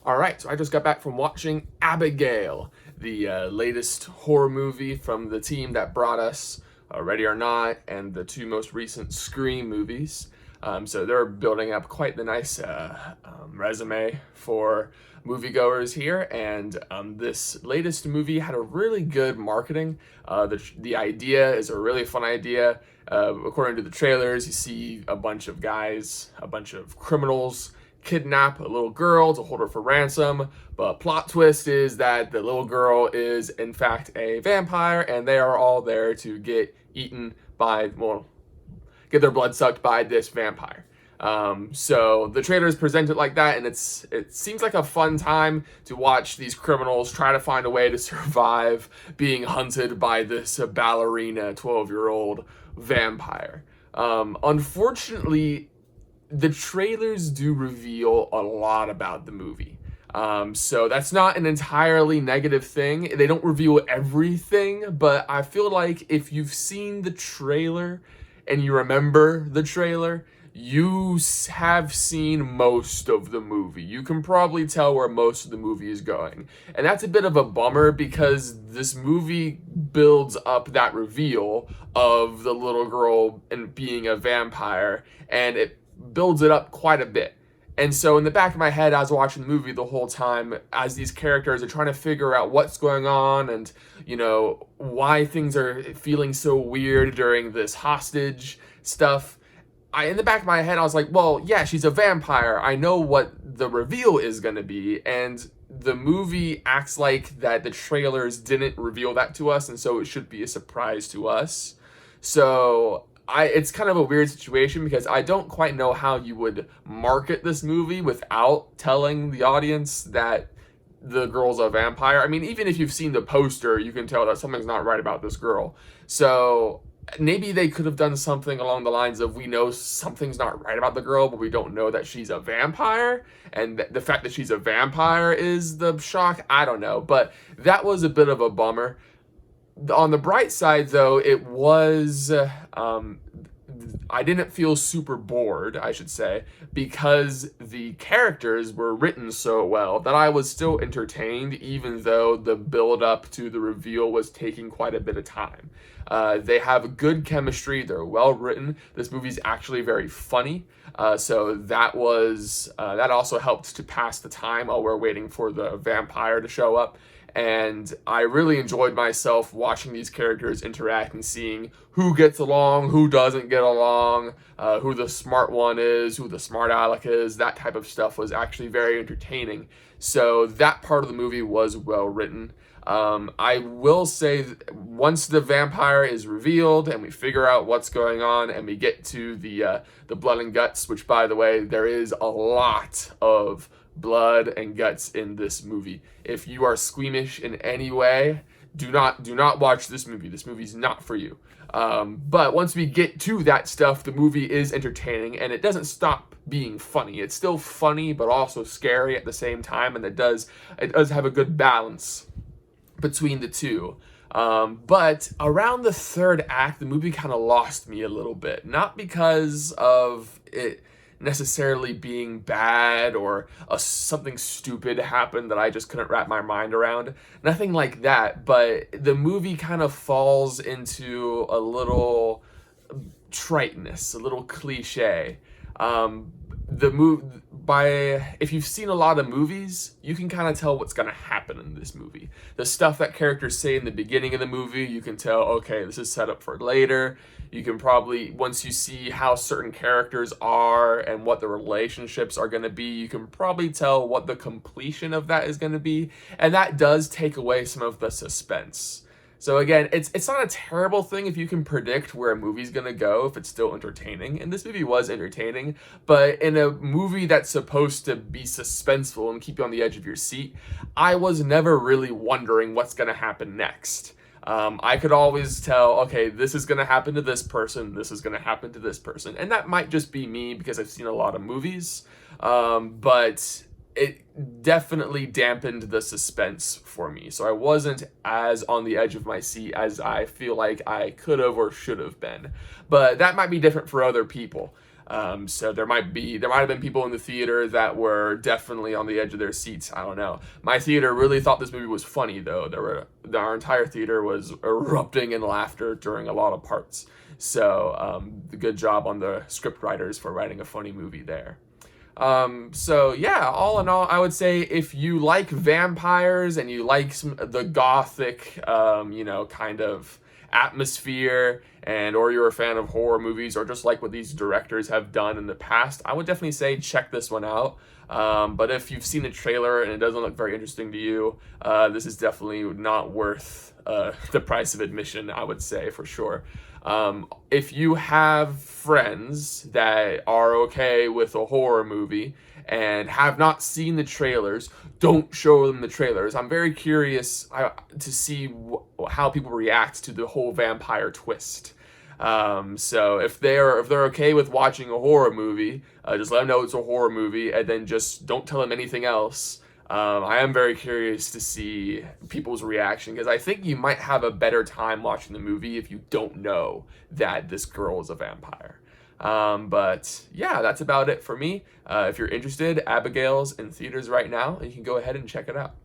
All right, so I just got back from watching Abigail, the latest horror movie from the team that brought us Ready or Not and the two most recent Scream movies. So they're building up quite the nice resume for moviegoers here, and this latest movie had a really good marketing. The idea is a really fun idea. According to the trailers, you see a bunch of guys, a bunch of criminals kidnap a little girl to hold her for ransom, but plot twist is that the little girl is in fact a vampire and they are all there to get eaten by, well, get their blood sucked by this vampire. So the trailers present it like that, and it seems like a fun time to watch these criminals try to find a way to survive being hunted by this ballerina 12-year-old vampire. Unfortunately, the trailers do reveal a lot about the movie. So that's not an entirely negative thing. They don't reveal everything, but I feel like if you've seen the trailer and you remember the trailer, you have seen most of the movie. You can probably tell where most of the movie is going. And that's a bit of a bummer because this movie builds up that reveal of the little girl and being a vampire, and it builds it up quite a bit. And so in the back of my head, I was watching the movie the whole time as these characters are trying to figure out what's going on and, why things are feeling so weird during this hostage stuff. In the back of my head, I was like, well, yeah, she's a vampire. I know what the reveal is going to be. And the movie acts like that the trailers didn't reveal that to us, and so it should be a surprise to us. So it's kind of a weird situation because I don't quite know how you would market this movie without telling the audience that the girl's a vampire. I mean, even if you've seen the poster, you can tell that something's not right about this girl. So maybe they could have done something along the lines of, we know something's not right about the girl, but we don't know that she's a vampire. And the fact that she's a vampire is the shock. I don't know. But that was a bit of a bummer. On the bright side, though, it was I didn't feel super bored, I should say, because the characters were written so well that I was still entertained, even though the build up to the reveal was taking quite a bit of time. They have good chemistry, they're well written. This movie's actually very funny. So that also helped to pass the time while we're waiting for the vampire to show up. And I really enjoyed myself watching these characters interact and seeing who gets along, who doesn't get along, who the smart one is, who the smart aleck is. That type of stuff was actually very entertaining. So that part of the movie was well written. I will say once the vampire is revealed and we figure out what's going on and we get to the blood and guts, which, by the way, there is a lot of blood and guts in this movie. If you are squeamish in any way, do not watch this movie. This movie's not for you. But once we get to that stuff, the movie is entertaining and it doesn't stop being funny. It's still funny but also scary at the same time, and it does have a good balance between the two. But around the third act, the movie kind of lost me a little bit. Not because of it necessarily being bad or something stupid happened that I just couldn't wrap my mind around. Nothing like that, but the movie kind of falls into a little triteness, a little cliche. If you've seen a lot of movies, you can kind of tell what's going to happen in this movie. The stuff that characters say in the beginning of the movie, you can tell, okay, this is set up for later. You can probably, once you see how certain characters are and what the relationships are going to be, you can probably tell what the completion of that is going to be. And that does take away some of the suspense. So again, it's not a terrible thing if you can predict where a movie's gonna go if it's still entertaining. And this movie was entertaining, but in a movie that's supposed to be suspenseful and keep you on the edge of your seat, I was never really wondering what's gonna happen next. I could always tell, okay, this is gonna happen to this person, this is gonna happen to this person. And that might just be me because I've seen a lot of movies, but it definitely dampened the suspense for me. So I wasn't as on the edge of my seat as I feel like I could have or should have been. But that might be different for other people. So there might have been people in the theater that were definitely on the edge of their seats. I don't know. My theater really thought this movie was funny though. Our entire theater was erupting in laughter during a lot of parts. So good job on the script writers for writing a funny movie there. So yeah, all in all, I would say if you like vampires and you like the gothic, kind of atmosphere, and or you're a fan of horror movies or just like what these directors have done in the past, I would definitely say check this one out. But if you've seen the trailer and it doesn't look very interesting to you, this is definitely not worth the price of admission, I would say, for sure. If you have friends that are okay with a horror movie and have not seen the trailers, don't show them the trailers. I'm very curious to see how people react to the whole vampire twist. So if they're okay with watching a horror movie, just let them know it's a horror movie, and then just don't tell them anything else. I am very curious to see people's reaction, because I think you might have a better time watching the movie if you don't know that this girl is a vampire. But yeah, that's about it for me. If you're interested, Abigail's in theaters right now, and you can go ahead and check it out.